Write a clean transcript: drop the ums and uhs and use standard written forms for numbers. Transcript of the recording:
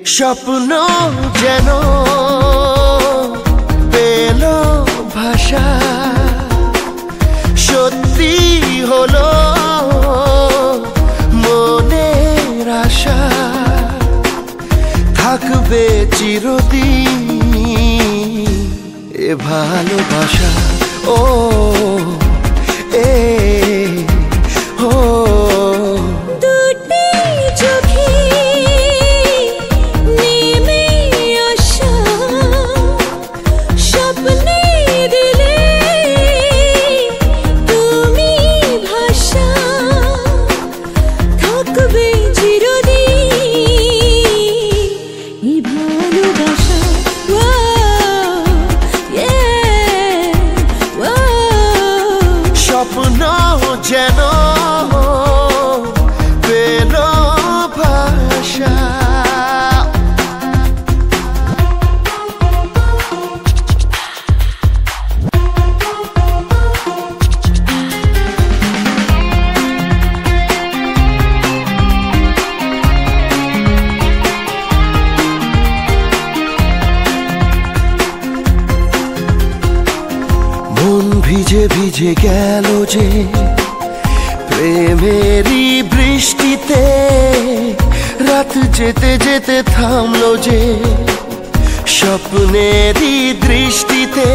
স্বপ্ন যেন পেল ভাষা, সত্যি হলো মনের আশা, থাকবে চিরদিন এ ভালোবাসা। ও এ ও দুটি চোখে নেমে আসা, স্বপ্নে দিলে তুমি ভাষা, থাকবে চিরদিন এই ভালোবাসা। স্বপ্ন যেন পেল ভাষা। মন ভিজে ভিজে গেল যে প্রেমেরই বৃষ্টিতে, রাত যেতে যেতে থামলো যে স্বপ্নেরই দৃষ্টিতে।